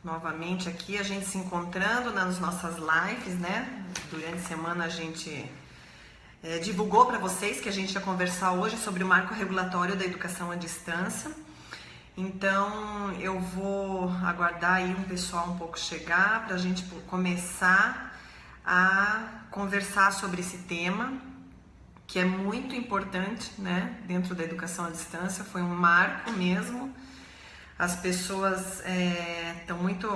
novamente aqui, a gente se encontrando nas nossas lives, né? Durante a semana a gente divulgou para vocês que a gente ia conversar hoje sobre o marco regulatório da educação à distância. Então eu vou aguardar aí um pessoal um pouco chegar para a gente começar a conversar sobre esse tema, que é muito importante, né? Dentro da educação à distância, foi um marco mesmo. As pessoas estão muito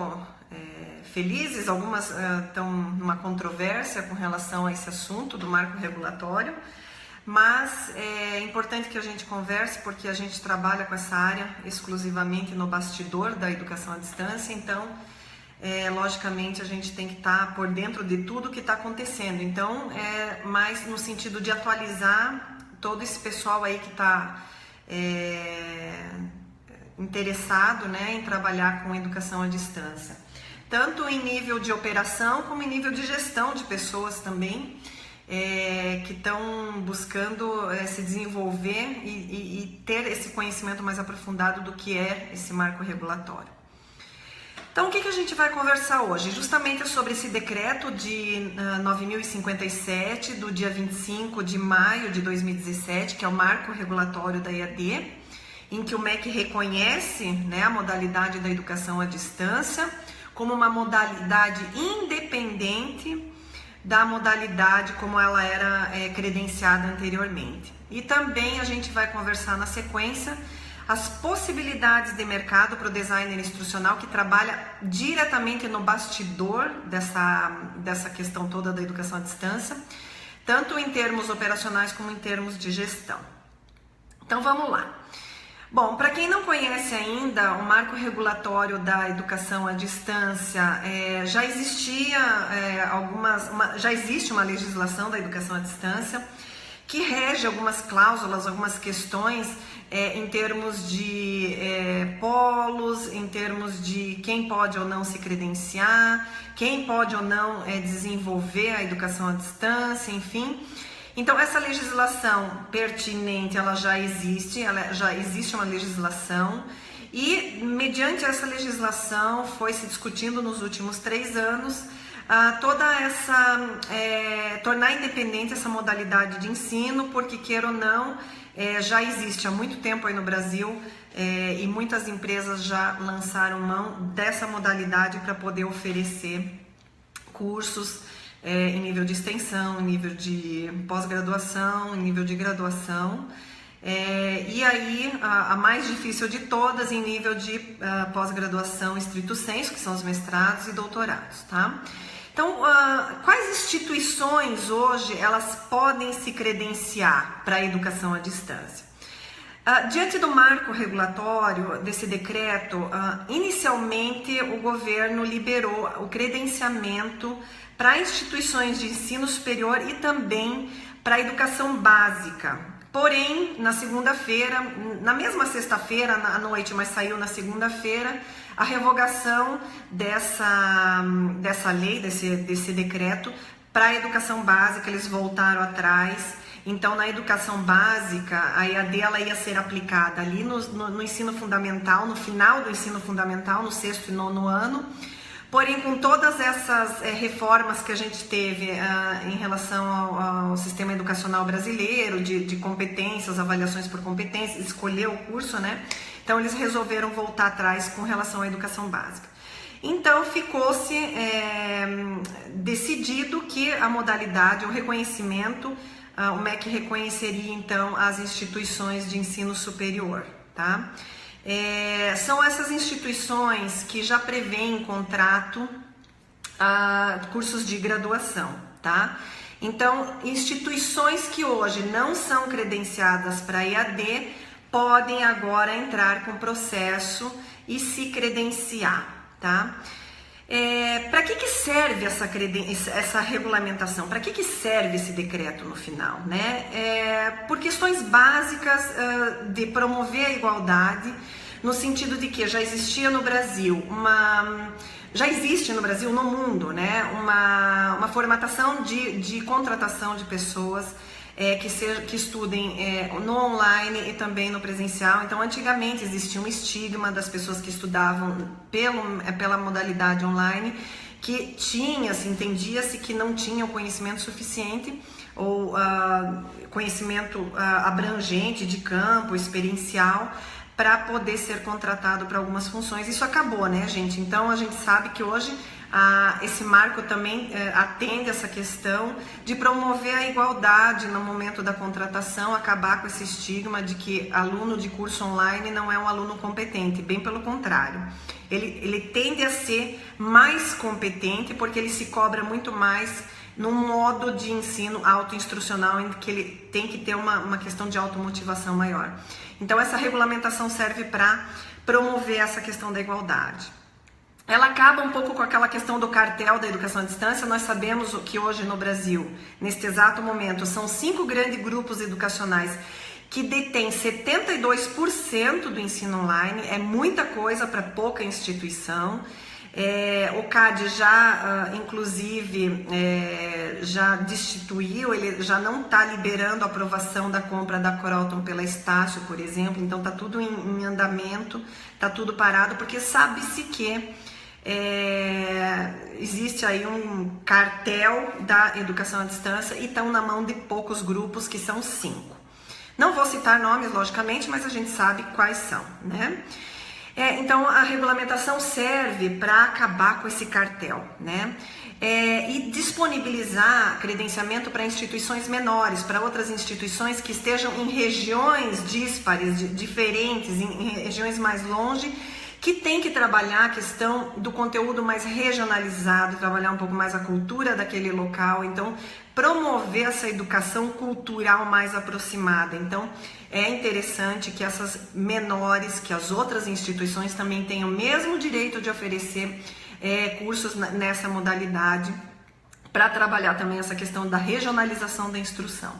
felizes, algumas estão numa controvérsia com relação a esse assunto do marco regulatório, mas é importante que a gente converse porque a gente trabalha com essa área exclusivamente no bastidor da educação à distância, então logicamente a gente tem que estar por dentro de tudo que está acontecendo, então é mais no sentido de atualizar todo esse pessoal aí que está interessado, né, em trabalhar com educação à distância, tanto em nível de operação como em nível de gestão de pessoas também, que estão buscando se desenvolver e ter esse conhecimento mais aprofundado do que é esse marco regulatório. Então, o que a gente vai conversar hoje? Justamente sobre esse decreto de 9.057, do dia 25 de maio de 2017, que é o marco regulatório da EAD, em que o MEC reconhece, né, a modalidade da educação à distância como uma modalidade independente da modalidade como ela era credenciada anteriormente. E também a gente vai conversar na sequência as possibilidades de mercado para o designer instrucional que trabalha diretamente no bastidor dessa questão toda da educação à distância, tanto em termos operacionais como em termos de gestão. Então vamos lá. Bom, para quem não conhece ainda, o marco regulatório da educação à distância, já existe uma legislação da educação à distância que rege algumas cláusulas, algumas questões em termos de polos, em termos de quem pode ou não se credenciar, quem pode ou não desenvolver a educação à distância, enfim. Então, essa legislação pertinente, ela já existe uma legislação e, mediante essa legislação, foi se discutindo nos últimos 3 anos tornar independente essa modalidade de ensino, porque, queira ou não, já existe há muito tempo aí no Brasil e muitas empresas já lançaram mão dessa modalidade para poder oferecer cursos em nível de extensão, em nível de pós-graduação, em nível de graduação, e aí a mais difícil de todas em nível de pós-graduação estricto sensu, que são os mestrados e doutorados, tá? Então, quais instituições hoje elas podem se credenciar para a educação à distância? Diante do marco regulatório desse decreto, inicialmente o governo liberou o credenciamento para instituições de ensino superior e também para a educação básica. Porém, na segunda-feira, na mesma sexta-feira à noite, mas saiu na segunda-feira, a revogação dessa lei, desse decreto, para a educação básica, eles voltaram atrás. Então, na educação básica, a EAD ela ia ser aplicada ali no ensino fundamental, no final do ensino fundamental, no 6º e 9º ano. Porém, com todas essas reformas que a gente teve em relação ao sistema educacional brasileiro, de competências, avaliações por competências, escolher o curso, né? Então, eles resolveram voltar atrás com relação à educação básica. Então, ficou-se decidido que a modalidade, o reconhecimento, o MEC reconheceria, então, as instituições de ensino superior, tá? São essas instituições que já prevêem em contrato cursos de graduação, tá? Então, instituições que hoje não são credenciadas para EAD podem agora entrar com processo e se credenciar, tá? Para que serve essa regulamentação? Para que serve esse decreto no final, né? Por questões básicas de promover a igualdade, no sentido de que já existia no Brasil já existe no Brasil, no mundo, né, uma formatação de contratação de pessoas que estudem no online e também no presencial. Então, antigamente existia um estigma das pessoas que estudavam pela modalidade online, que entendia-se que não tinham conhecimento suficiente ou conhecimento abrangente de campo, experiencial, para poder ser contratado para algumas funções. Isso acabou, né, gente? Então, a gente sabe que hoje esse marco também atende essa questão de promover a igualdade no momento da contratação, acabar com esse estigma de que aluno de curso online não é um aluno competente, bem pelo contrário. Ele tende a ser mais competente porque ele se cobra muito mais num modo de ensino autoinstrucional em que ele tem que ter uma questão de automotivação maior. Então, essa regulamentação serve para promover essa questão da igualdade. Ela acaba um pouco com aquela questão do cartel da educação à distância. Nós sabemos que hoje no Brasil, neste exato momento, são 5 grandes grupos educacionais que detêm 72% do ensino online. É muita coisa para pouca instituição. O CAD já, inclusive, já destituiu, ele já não está liberando a aprovação da compra da Croton pela Estácio, por exemplo. Então, está tudo em andamento, está tudo parado, porque sabe-se que existe aí um cartel da educação à distância e estão na mão de poucos grupos, que são 5. Não vou citar nomes, logicamente, mas a gente sabe quais são, né? Então, a regulamentação serve para acabar com esse cartel, né? E disponibilizar credenciamento para instituições menores, para outras instituições que estejam em regiões díspares, diferentes, em regiões mais longe, que tem que trabalhar a questão do conteúdo mais regionalizado, trabalhar um pouco mais a cultura daquele local. Então, promover essa educação cultural mais aproximada. Então, é interessante que essas menores, que as outras instituições também tenham o mesmo direito de oferecer cursos nessa modalidade, para trabalhar também essa questão da regionalização da instrução.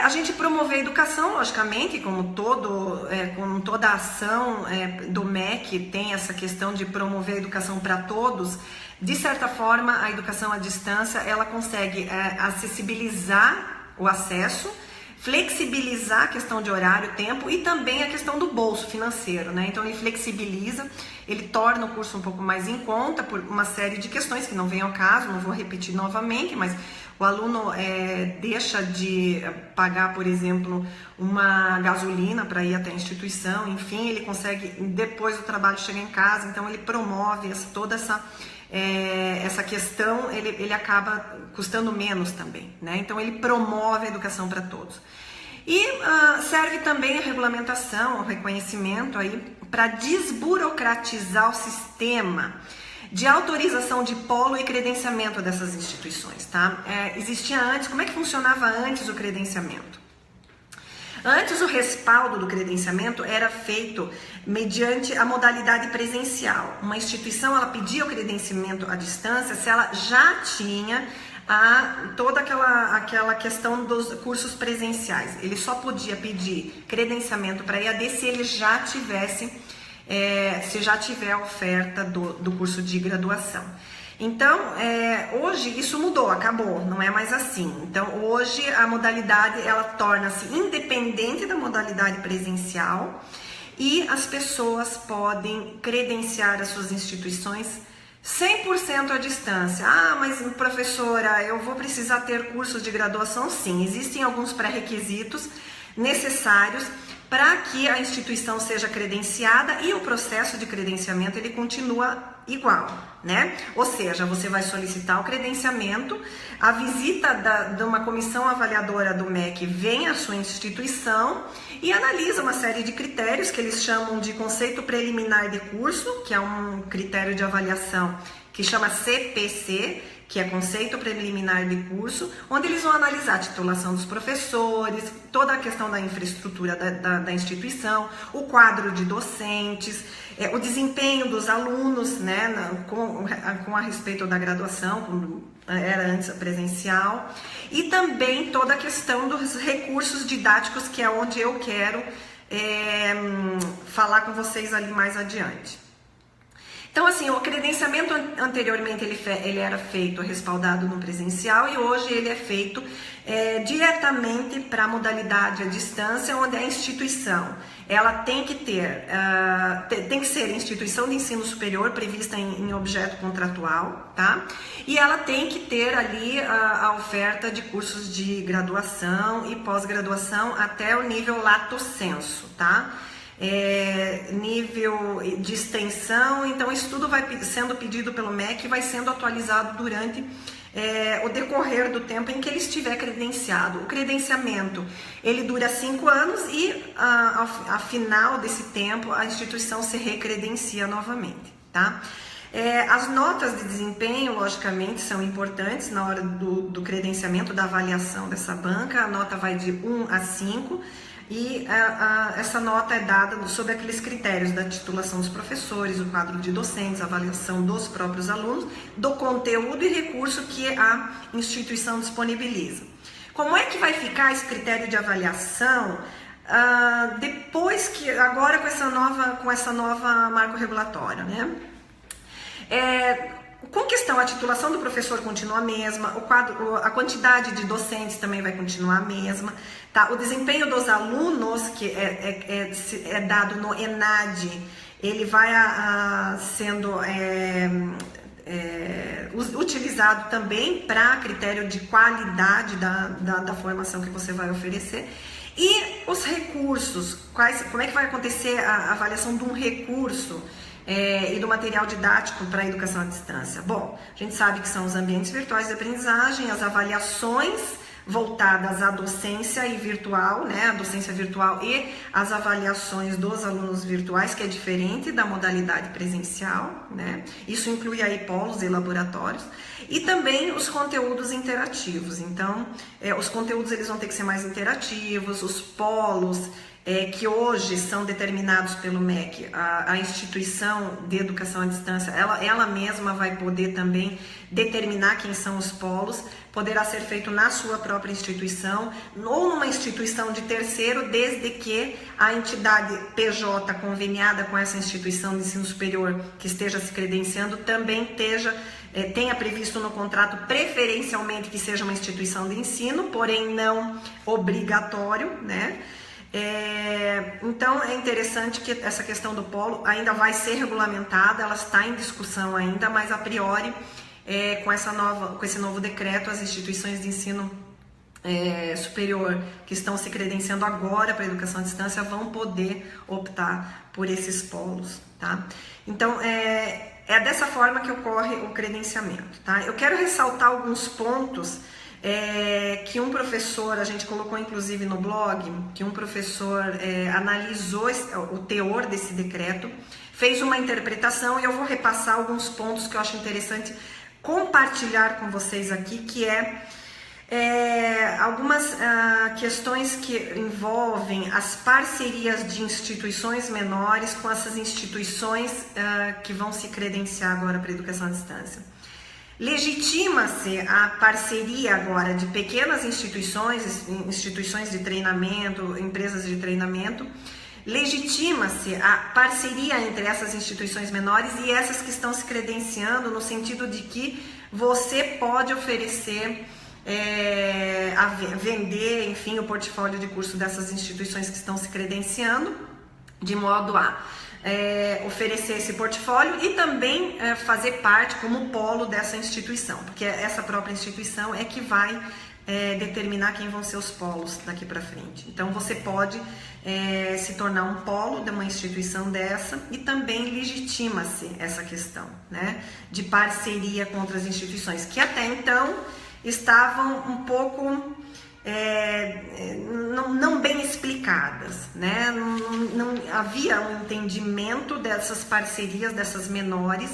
A gente promover a educação, logicamente, como toda a ação do MEC tem essa questão de promover a educação para todos. De certa forma, a educação à distância, ela consegue acessibilizar o acesso, flexibilizar a questão de horário, tempo e também a questão do bolso financeiro, né? Então, ele flexibiliza, ele torna o curso um pouco mais em conta por uma série de questões que não vem ao caso, não vou repetir novamente, mas o aluno deixa de pagar, por exemplo, uma gasolina para ir até a instituição, enfim, ele consegue, depois do trabalho, chegar em casa. Então, ele promove toda essa questão, ele acaba custando menos também, né? Então, ele promove a educação para todos. E serve também a regulamentação, o reconhecimento aí para desburocratizar o sistema de autorização de polo e credenciamento dessas instituições, tá? Existia antes, como é que funcionava antes o credenciamento? Antes, o respaldo do credenciamento era feito mediante a modalidade presencial. Uma instituição, ela pedia o credenciamento à distância se ela já tinha toda aquela questão dos cursos presenciais. Ele só podia pedir credenciamento para EAD se ele já tivesse, se já tiver a oferta do curso de graduação. Então, hoje isso mudou, acabou, não é mais assim. Então, hoje a modalidade, ela torna-se independente da modalidade presencial e as pessoas podem credenciar as suas instituições 100% à distância. Mas professora, eu vou precisar ter cursos de graduação? Sim, existem alguns pré-requisitos necessários para que a instituição seja credenciada e o processo de credenciamento ele continua igual, né? Ou seja, você vai solicitar o credenciamento, a visita de uma comissão avaliadora do MEC vem à sua instituição e analisa uma série de critérios que eles chamam de conceito preliminar de curso, que é um critério de avaliação que chama CPC, que é conceito preliminar de curso, onde eles vão analisar a titulação dos professores, toda a questão da infraestrutura da instituição, o quadro de docentes, o desempenho dos alunos, né, com a respeito da graduação, como era antes presencial, e também toda a questão dos recursos didáticos, que é onde eu quero falar com vocês ali mais adiante. Então, assim, credenciamento anteriormente ele era feito respaldado no presencial e hoje ele é feito diretamente para a modalidade à distância, onde a instituição ela tem que ter, tem que ser instituição de ensino superior prevista em objeto contratual, tá? E ela tem que ter ali a oferta de cursos de graduação e pós-graduação até o nível lato sensu, tá? Nível de extensão, então isso tudo vai sendo pedido pelo MEC e vai sendo atualizado durante o decorrer do tempo em que ele estiver credenciado. O credenciamento, ele dura 5 anos e ao final desse tempo a instituição se recredencia novamente, tá? As notas de desempenho, logicamente, são importantes na hora do credenciamento, da avaliação dessa banca. A nota vai de 1 a 5 e essa nota é dada sob aqueles critérios da titulação dos professores, o quadro de docentes, a avaliação dos próprios alunos, do conteúdo e recurso que a instituição disponibiliza. Como é que vai ficar esse critério de avaliação depois que, agora com essa nova marco regulatório, né? Com questão, a titulação do professor continua a mesma, a quantidade de docentes também vai continuar a mesma, tá? O desempenho dos alunos, que é dado no ENAD, ele vai sendo utilizado também para critério de qualidade da formação que você vai oferecer. E os recursos, como é que vai acontecer a avaliação de um recurso e do material didático para a educação à distância? Bom, a gente sabe que são os ambientes virtuais de aprendizagem, as avaliações voltadas à docência e virtual, né? A docência virtual e as avaliações dos alunos virtuais, que é diferente da modalidade presencial, né? Isso inclui aí polos e laboratórios. E também os conteúdos interativos. Então, os conteúdos eles vão ter que ser mais interativos, os polos que hoje são determinados pelo MEC, a instituição de educação à distância, ela mesma vai poder também determinar quem são os polos, poderá ser feito na sua própria instituição ou numa instituição de terceiro, desde que a entidade PJ conveniada com essa instituição de ensino superior que esteja se credenciando também tenha previsto no contrato preferencialmente que seja uma instituição de ensino, porém não obrigatório, né? Então é interessante que essa questão do polo ainda vai ser regulamentada, ela está em discussão ainda, mas a priori com esse novo decreto as instituições de ensino superior que estão se credenciando agora para a educação à distância vão poder optar por esses polos, tá? Então é dessa forma que ocorre o credenciamento, tá? Eu quero ressaltar alguns pontos que um professor, a gente colocou inclusive no blog, que um professor analisou o teor desse decreto, fez uma interpretação e eu vou repassar alguns pontos que eu acho interessante compartilhar com vocês aqui, que algumas questões que envolvem as parcerias de instituições menores com essas instituições que vão se credenciar agora para a educação à distância. Legitima-se a parceria agora de pequenas instituições de treinamento, empresas de treinamento, legitima-se a parceria entre essas instituições menores e essas que estão se credenciando, no sentido de que você pode oferecer, vender, enfim, o portfólio de curso dessas instituições que estão se credenciando, de modo a oferecer esse portfólio e também fazer parte como polo dessa instituição, porque essa própria instituição é que vai determinar quem vão ser os polos daqui para frente. Então você pode se tornar um polo de uma instituição dessa e também legitima-se essa questão, né, de parceria com outras instituições que até então estavam um pouco não bem explicadas, né? Não havia um entendimento dessas parcerias, dessas menores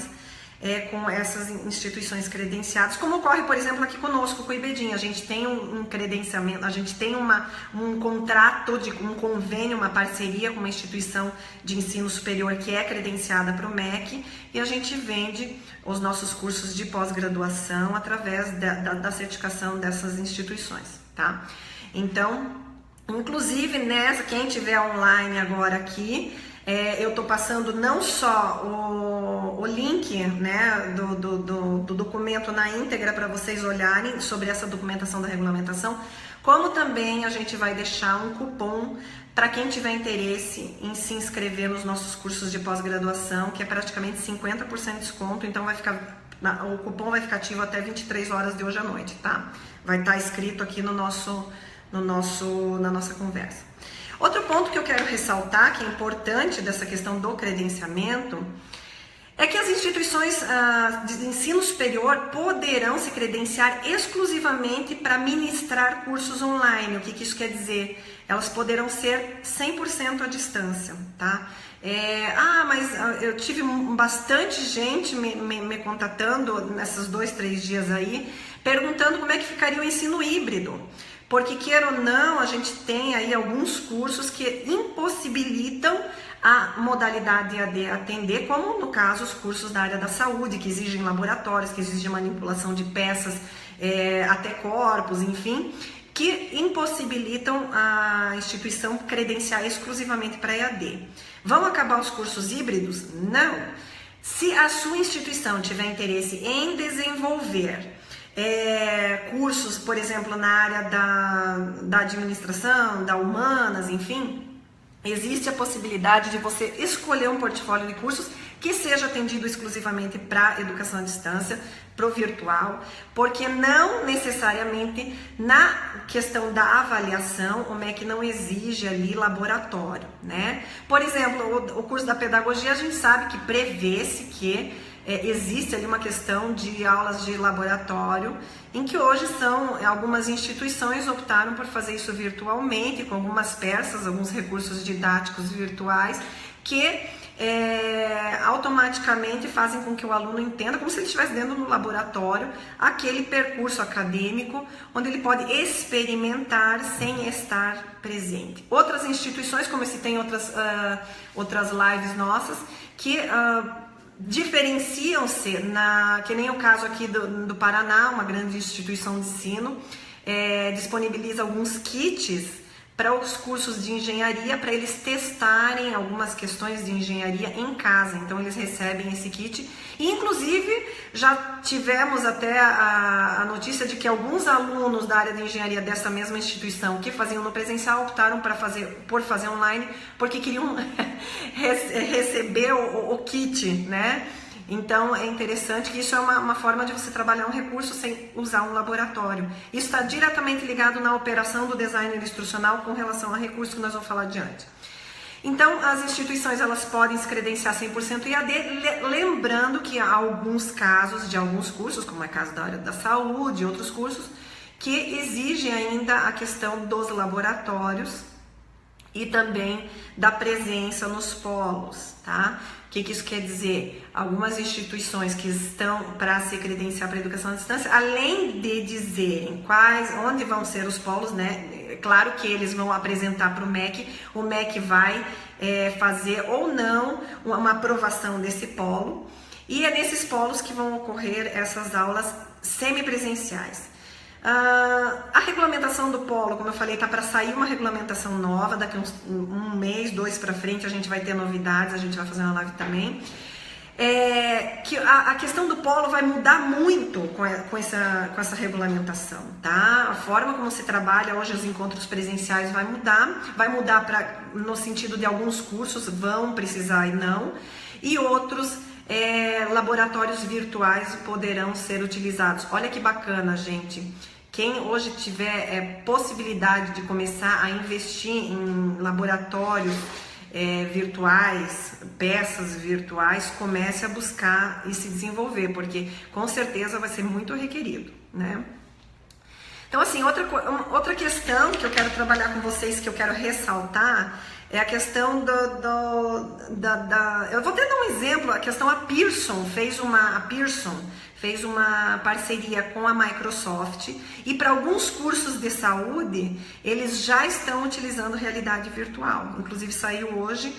com essas instituições credenciadas, como ocorre, por exemplo, aqui conosco, com o IBEDIN. A gente tem um credenciamento, a gente tem um contrato, um convênio, uma parceria com uma instituição de ensino superior que é credenciada para o MEC e a gente vende os nossos cursos de pós-graduação através da certificação dessas instituições, tá? Então, inclusive quem tiver online agora aqui, Eu estou passando não só o link, né, do documento na íntegra para vocês olharem sobre essa documentação da regulamentação, como também a gente vai deixar um cupom para quem tiver interesse em se inscrever nos nossos cursos de pós-graduação, que é praticamente 50% de desconto, então o cupom vai ficar ativo até 23 horas de hoje à noite, tá? Vai estar escrito aqui na nossa conversa. Outro ponto que eu quero ressaltar, que é importante dessa questão do credenciamento, é que as instituições de ensino superior poderão se credenciar exclusivamente para ministrar cursos online. O que isso quer dizer? Elas poderão ser 100% à distância, tá? Mas eu tive bastante gente me contatando nesses 2, 3 dias aí, perguntando como é que ficaria o ensino híbrido. Porque, queira ou não, a gente tem aí alguns cursos que impossibilitam a modalidade EAD atender, como no caso os cursos da área da saúde, que exigem laboratórios, que exigem manipulação de peças, até corpos, enfim, que impossibilitam a instituição credenciar exclusivamente para EAD. Vão acabar os cursos híbridos? Não. Se a sua instituição tiver interesse em desenvolver cursos, por exemplo, na área da administração, da humanas, enfim, existe a possibilidade de você escolher um portfólio de cursos que seja atendido exclusivamente para educação à distância, para o virtual, porque não necessariamente na questão da avaliação o MEC não exige ali laboratório, né? Por exemplo, o curso da pedagogia, a gente sabe que prevê-se que existe ali uma questão de aulas de laboratório, em que hoje algumas instituições optaram por fazer isso virtualmente, com algumas peças, alguns recursos didáticos virtuais, que automaticamente fazem com que o aluno entenda, como se ele estivesse dentro do laboratório, aquele percurso acadêmico, onde ele pode experimentar sem estar presente. Outras instituições, como se tem outras lives nossas, que diferenciam-se, que nem o caso aqui do Paraná, uma grande instituição de ensino, disponibiliza alguns kits para os cursos de engenharia, para eles testarem algumas questões de engenharia em casa. Então eles recebem esse kit e, inclusive, já tivemos até a notícia de que alguns alunos da área de engenharia dessa mesma instituição que faziam no presencial optaram por fazer online, porque queriam receber o kit, né? Então é interessante que isso é uma forma de você trabalhar um recurso sem usar um laboratório. Isso está diretamente ligado na operação do designer instrucional com relação a recurso que nós vamos falar adiante. Então as instituições elas podem se credenciar 100% EAD, lembrando que há alguns casos de alguns cursos, como é o caso da área da saúde e outros cursos, que exigem ainda a questão dos laboratórios e também da presença nos polos, tá? O que isso quer dizer? Algumas instituições que estão para se credenciar para a educação à distância, além de dizerem onde vão ser os polos, né? É claro que eles vão apresentar para o MEC vai fazer ou não uma aprovação desse polo, e é nesses polos que vão ocorrer essas aulas semipresenciais. A regulamentação do polo, como eu falei, está para sair uma regulamentação nova, daqui um mês, 2 para frente a gente vai ter novidades, a gente vai fazer uma live também. Que a questão do polo vai mudar muito com essa regulamentação, tá? A forma como se trabalha hoje os encontros presenciais vai mudar no sentido de alguns cursos vão precisar e não, e outros laboratórios virtuais poderão ser utilizados. Olha que bacana, gente. Quem hoje tiver possibilidade de começar a investir em laboratórios virtuais, peças virtuais, comece a buscar e se desenvolver, porque com certeza vai ser muito requerido, né? Então, assim, outra questão que eu quero trabalhar com vocês, que eu quero ressaltar, é a questão eu vou até dar um exemplo, a questão a Pearson fez uma parceria com a Microsoft, e para alguns cursos de saúde, eles já estão utilizando realidade virtual. Inclusive saiu hoje,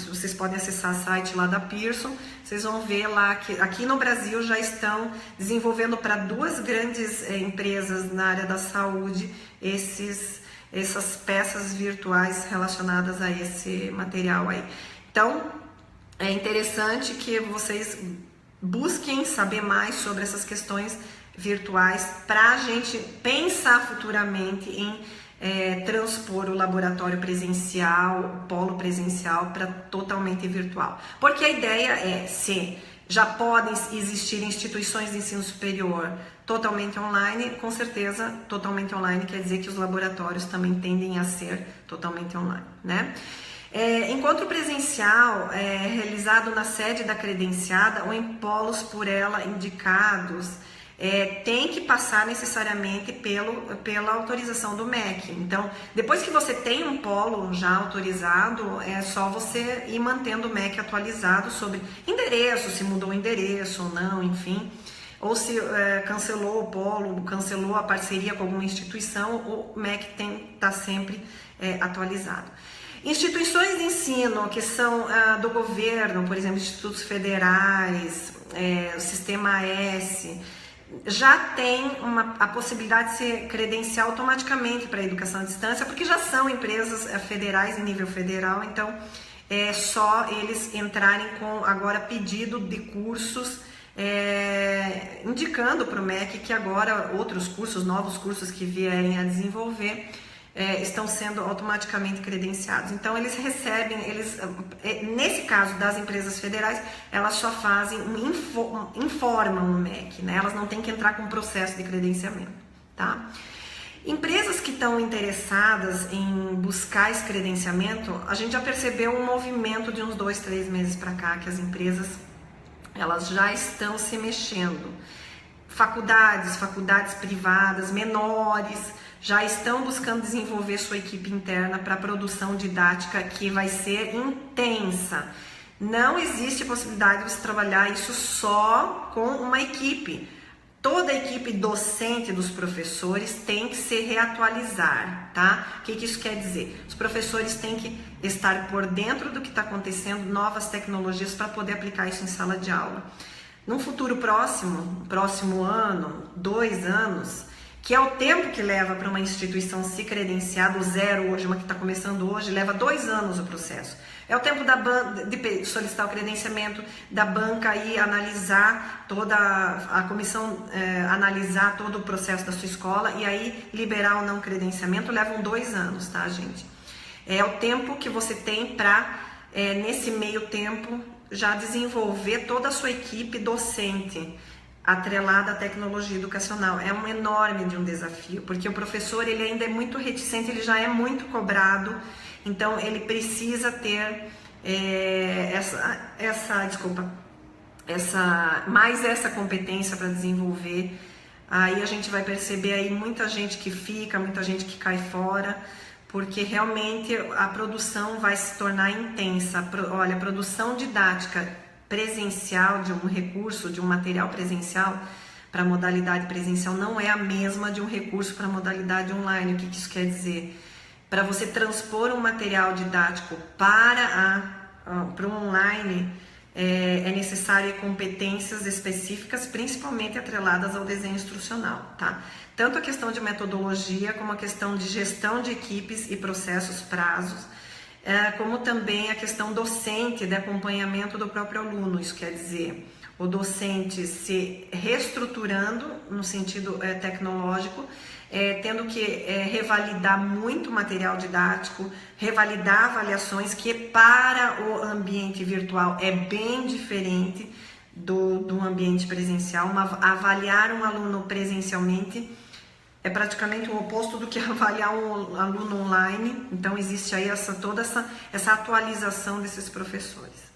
vocês podem acessar o site lá da Pearson, vocês vão ver lá que aqui no Brasil já estão desenvolvendo para 2 grandes empresas na área da saúde essas peças virtuais relacionadas a esse material aí. Então, é interessante que vocês busquem saber mais sobre essas questões virtuais para a gente pensar futuramente em transpor o laboratório presencial, o polo presencial para totalmente virtual. Porque a ideia é, se já podem existir instituições de ensino superior totalmente online, com certeza totalmente online quer dizer que os laboratórios também tendem a ser totalmente online, né? Encontro presencial realizado na sede da credenciada ou em polos por ela indicados, tem que passar necessariamente pela autorização do MEC. Então, depois que você tem um polo já autorizado, é só você ir mantendo o MEC atualizado sobre endereço, se mudou o endereço ou não, enfim. Ou se cancelou o polo, cancelou a parceria com alguma instituição, o MEC tem que estar sempre atualizado. Instituições de ensino que são do governo, por exemplo, institutos federais, o Sistema S, já tem a possibilidade de se credenciar automaticamente para a educação à distância, porque já são empresas federais em nível federal, então é só eles entrarem com agora pedido de cursos, indicando para o MEC que agora outros cursos, novos cursos que vierem a desenvolver, estão sendo automaticamente credenciados. Então eles recebem, nesse caso das empresas federais, elas só fazem, informam o MEC, né? Elas não têm que entrar com processo de credenciamento, tá? Empresas que estão interessadas em buscar esse credenciamento, a gente já percebeu um movimento de uns 2, 3 meses para cá, que as empresas elas já estão se mexendo. Faculdades privadas, menores, já estão buscando desenvolver sua equipe interna para produção didática que vai ser intensa. Não existe possibilidade de você trabalhar isso só com uma equipe. Toda a equipe docente dos professores tem que se reatualizar, tá? O que isso quer dizer? Os professores têm que estar por dentro do que está acontecendo, novas tecnologias para poder aplicar isso em sala de aula. Num futuro próximo ano, 2 anos, que é o tempo que leva para uma instituição se credenciar do zero hoje, uma que está começando hoje, leva 2 anos o processo. É o tempo de solicitar o credenciamento, da banca aí analisar toda a comissão, analisar todo o processo da sua escola e aí liberar ou não credenciamento, levam 2 anos, tá, gente? É o tempo que você tem para, nesse meio tempo, já desenvolver toda a sua equipe docente atrelada à tecnologia educacional. É um enorme de um desafio, porque o professor ele ainda é muito reticente, ele já é muito cobrado, então ele precisa ter essa competência para desenvolver. Aí a gente vai perceber aí muita gente que fica, muita gente que cai fora, porque realmente a produção vai se tornar intensa. Olha, a produção didática presencial de um recurso, de um material presencial para a modalidade presencial não é a mesma de um recurso para a modalidade online. O que isso quer dizer? Para você transpor um material didático para o online, é necessário competências específicas, principalmente atreladas ao desenho instrucional, tá? Tanto a questão de metodologia, como a questão de gestão de equipes e processos, prazos, como também a questão docente, de acompanhamento do próprio aluno. Isso quer dizer, o docente se reestruturando no sentido tecnológico, tendo que revalidar muito material didático, revalidar avaliações, que para o ambiente virtual é bem diferente do ambiente presencial. Avaliar um aluno presencialmente é praticamente o oposto do que avaliar um aluno online. Então existe aí toda essa atualização desses professores.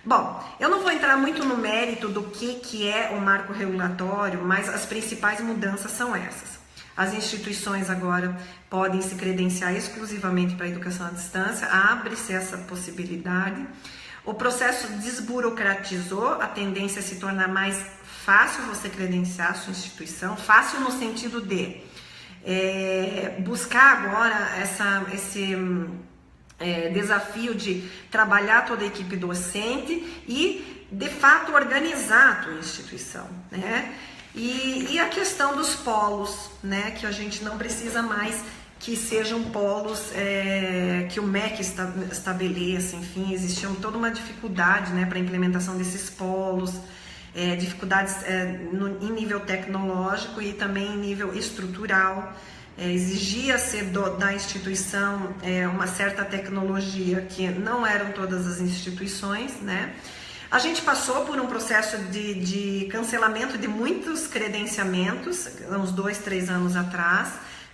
Bom, eu não vou entrar muito no mérito do que é o marco regulatório, mas as principais mudanças são essas. As instituições agora podem se credenciar exclusivamente para a educação à distância, abre-se essa possibilidade. O processo desburocratizou, a tendência é se tornar mais fácil você credenciar a sua instituição, fácil no sentido de buscar agora esse desafio de trabalhar toda a equipe docente e, de fato, organizar a tua instituição, né? E a questão dos polos, né, que a gente não precisa mais que sejam polos que o MEC estabeleça, enfim, existia toda uma dificuldade, né, para a implementação desses polos, dificuldades em nível tecnológico e também em nível estrutural. Exigia-se da instituição uma certa tecnologia que não eram todas as instituições, né? A gente passou por um processo de cancelamento de muitos credenciamentos, uns 2, 3 anos atrás,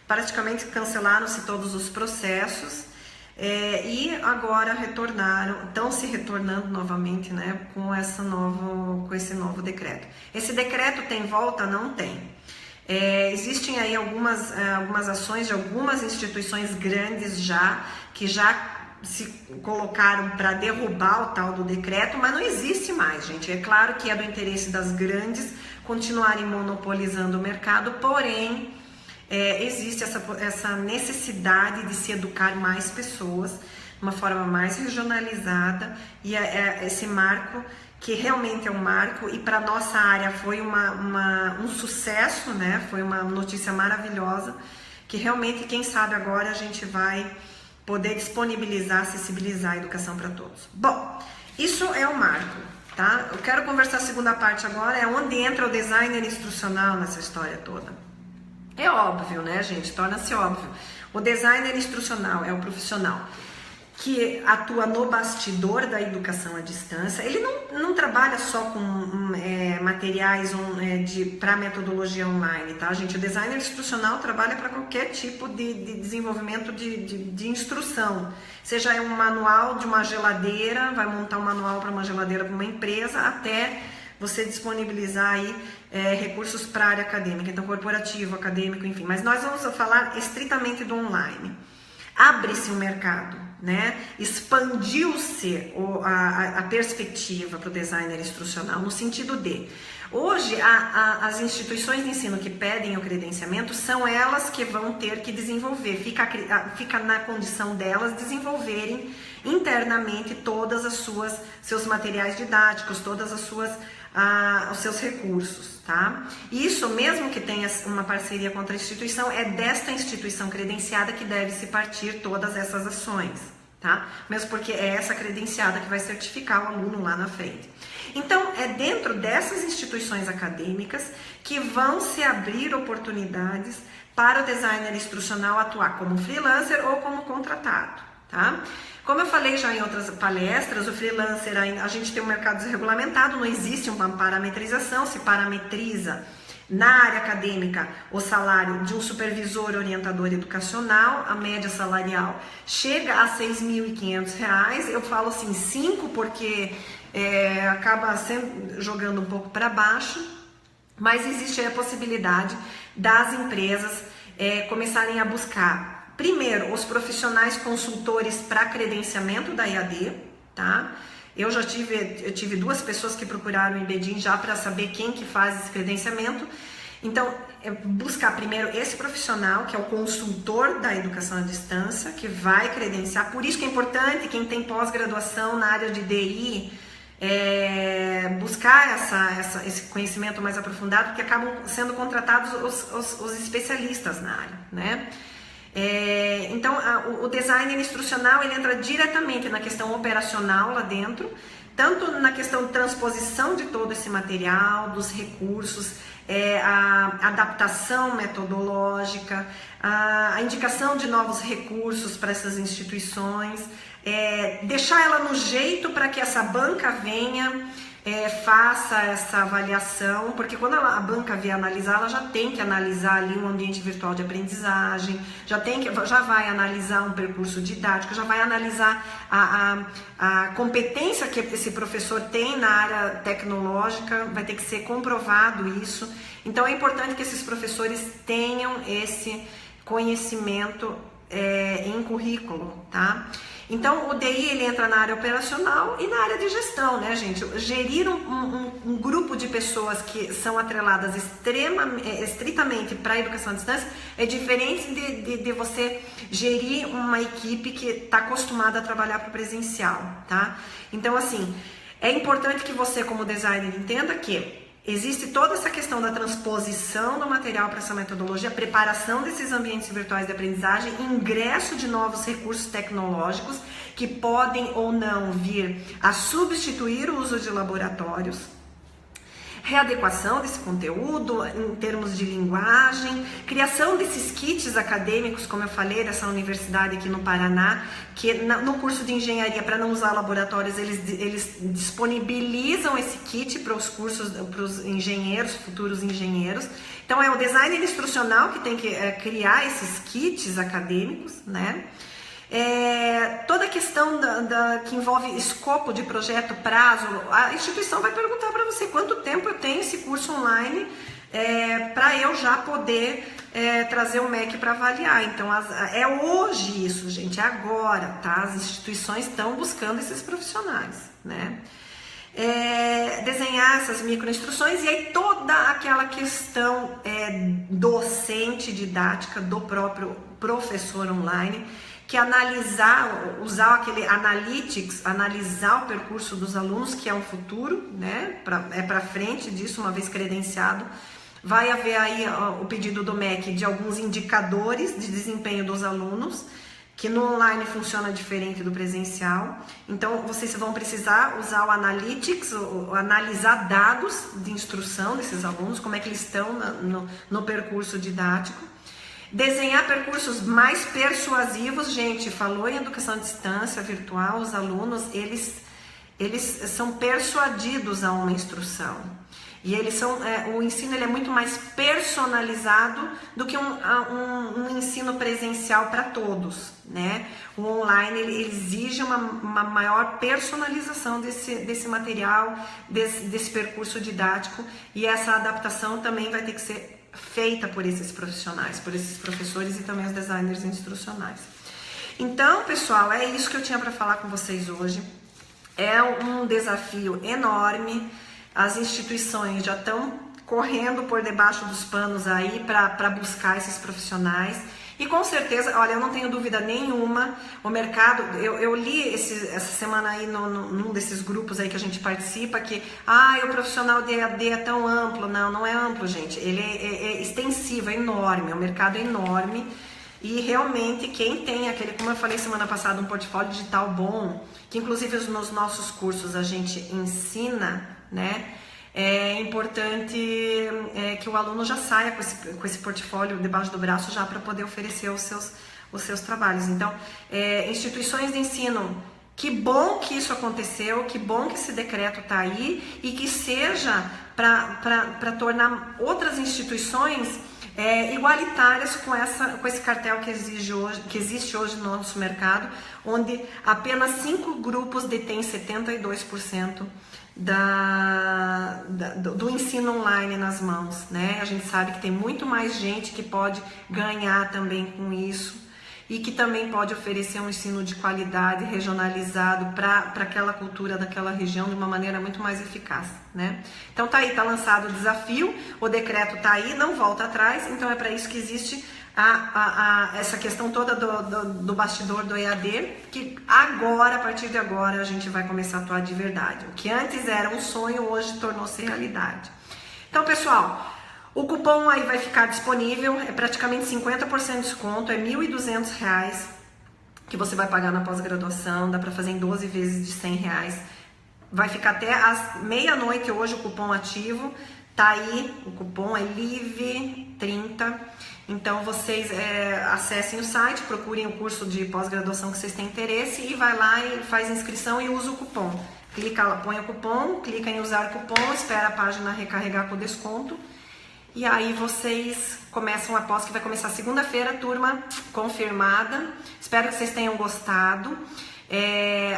praticamente cancelaram-se todos os processos e agora estão se retornando novamente, né, com esse novo decreto. Esse decreto tem volta? Não tem. Existem aí algumas ações de algumas instituições grandes que já se colocaram para derrubar o tal do decreto, mas não existe mais, gente. É claro que é do interesse das grandes continuarem monopolizando o mercado, porém existe essa necessidade de se educar mais pessoas de uma forma mais regionalizada, e esse marco, que realmente é um marco, e para nossa área foi um sucesso, né? Foi uma notícia maravilhosa, que realmente, quem sabe agora a gente vai poder disponibilizar, acessibilizar a educação para todos. Bom, isso é o marco, tá? Eu quero conversar a segunda parte agora, é onde entra o designer instrucional nessa história toda. É óbvio, né, gente? Torna-se óbvio. O designer instrucional é o profissional que atua no bastidor da educação à distância. Ele não trabalha só com materiais para metodologia online, tá, gente? O designer instrucional trabalha para qualquer tipo de desenvolvimento de instrução. Seja um manual de uma geladeira, vai montar um manual para uma geladeira para uma empresa, até você disponibilizar aí recursos para a área acadêmica, então corporativo, acadêmico, enfim. Mas nós vamos falar estritamente do online. Abre-se um mercado, né? Expandiu-se a perspectiva para o designer instrucional, no sentido de, hoje, as instituições de ensino que pedem o credenciamento são elas que vão ter que desenvolver, fica na condição delas desenvolverem internamente todas seus materiais didáticos, todas os seus recursos, tá? Isso, mesmo que tenha uma parceria com outra instituição, é desta instituição credenciada que deve se partir todas essas ações, tá? Mesmo porque é essa credenciada que vai certificar o aluno lá na frente. Então, é dentro dessas instituições acadêmicas que vão se abrir oportunidades para o designer instrucional atuar como freelancer ou como contratado, tá? Como eu falei já em outras palestras, o freelancer, a gente tem um mercado desregulamentado, não existe uma parametrização, se parametriza na área acadêmica o salário de um supervisor orientador educacional, a média salarial chega a R$ 6.500, eu falo assim 5 porque acaba jogando um pouco para baixo, mas existe a possibilidade das empresas começarem a buscar primeiro, os profissionais consultores para credenciamento da EAD, tá? Eu tive 2 pessoas que procuraram o IBEDIN já para saber quem que faz esse credenciamento. Então, buscar primeiro esse profissional, que é o consultor da educação à distância, que vai credenciar. Por isso que é importante, quem tem pós-graduação na área de DI, buscar esse conhecimento mais aprofundado, porque acabam sendo contratados os especialistas na área, né? Então, o designer instrucional, ele entra diretamente na questão operacional lá dentro, tanto na questão de transposição de todo esse material, dos recursos, a adaptação metodológica, a indicação de novos recursos para essas instituições, deixar ela no jeito para que essa banca venha, faça essa avaliação, porque quando a banca vier analisar, ela já tem que analisar ali um ambiente virtual de aprendizagem, já vai analisar um percurso didático, já vai analisar a competência que esse professor tem na área tecnológica, vai ter que ser comprovado isso. Então é importante que esses professores tenham esse conhecimento em currículo, tá? Então, o DI, ele entra na área operacional e na área de gestão, né, gente? Gerir um grupo de pessoas que são atreladas estritamente para a educação à distância é diferente de você gerir uma equipe que está acostumada a trabalhar para o presencial, tá? Então, assim, é importante que você, como designer, entenda que Existe toda essa questão da transposição do material para essa metodologia, preparação desses ambientes virtuais de aprendizagem, ingresso de novos recursos tecnológicos que podem ou não vir a substituir o uso de laboratórios, readequação desse conteúdo em termos de linguagem, criação desses kits acadêmicos, como eu falei, dessa universidade aqui no Paraná, que no curso de engenharia, para não usar laboratórios, eles disponibilizam esse kit para os cursos, para os engenheiros, futuros engenheiros. Então é o designer instrucional que tem que criar esses kits acadêmicos, né? Toda a questão que envolve escopo de projeto, prazo, a instituição vai perguntar para você quanto tempo eu tenho esse curso online para eu já poder trazer o MEC para avaliar. Então é hoje isso, gente, é agora, tá? As instituições estão buscando esses profissionais, né? Desenhar essas microinstruções e aí toda aquela questão docente, didática do próprio professor online, que usar aquele analytics, analisar o percurso dos alunos, que é um futuro, né? Para frente disso, uma vez credenciado. Vai haver aí o pedido do MEC de alguns indicadores de desempenho dos alunos, que no online funciona diferente do presencial. Então, vocês vão precisar usar o analytics, analisar dados de instrução desses alunos, como é que eles estão no percurso didático. Desenhar percursos mais persuasivos, gente, falou em educação à distância, virtual, os alunos, eles são persuadidos a uma instrução. E o ensino ele é muito mais personalizado do que um ensino presencial para todos, né? O online ele exige uma maior personalização desse material, desse percurso didático, e essa adaptação também vai ter que ser feita por esses profissionais, por esses professores e também os designers instrucionais. Então, pessoal, é isso que eu tinha para falar com vocês hoje. É um desafio enorme. As instituições já estão correndo por debaixo dos panos aí para buscar esses profissionais. E com certeza, olha, eu não tenho dúvida nenhuma, o mercado, eu li essa semana aí num desses grupos aí que a gente participa, que o profissional de EAD é tão amplo. Não é amplo, gente, ele é extensivo, é enorme, o mercado é enorme, e realmente quem tem aquele, como eu falei semana passada, um portfólio digital bom, que inclusive nos nossos cursos a gente ensina, né? É importante que o aluno já saia com esse portfólio debaixo do braço já para poder oferecer os seus trabalhos. Então, instituições de ensino, que bom que isso aconteceu, que bom que esse decreto está aí e que seja para tornar outras instituições igualitárias com esse cartel que existe hoje no nosso mercado, onde apenas 5 grupos detêm 72% do ensino online nas mãos, né? A gente sabe que tem muito mais gente que pode ganhar também com isso e que também pode oferecer um ensino de qualidade regionalizado para aquela cultura daquela região de uma maneira muito mais eficaz, né? Então tá aí, tá lançado o desafio, o decreto tá aí, não volta atrás, então é para isso que existe essa questão toda do bastidor do EAD, que agora, a partir de agora, a gente vai começar a atuar de verdade. O que antes era um sonho, hoje tornou-se realidade. Então, pessoal, o cupom aí vai ficar disponível, é praticamente 50% de desconto, é R$ 1.200 que você vai pagar na pós-graduação, dá para fazer em 12 vezes de R$100. Vai ficar até às meia-noite hoje o cupom ativo, tá aí, o cupom é LIVE30. Então vocês acessem o site, procurem o curso de pós-graduação que vocês têm interesse e vai lá e faz inscrição e usa o cupom. Clica lá, põe o cupom, clica em usar cupom, espera a página recarregar com desconto e aí vocês começam a pós, que vai começar segunda-feira, turma confirmada. Espero que vocês tenham gostado.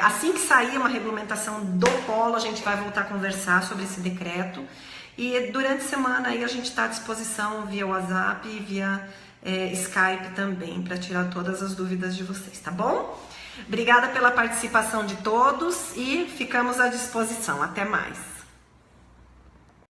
Assim que sair uma regulamentação do polo, a gente vai voltar a conversar sobre esse decreto. E durante a semana aí a gente está à disposição via WhatsApp e via Skype também, para tirar todas as dúvidas de vocês, tá bom? Obrigada pela participação de todos e ficamos à disposição. Até mais!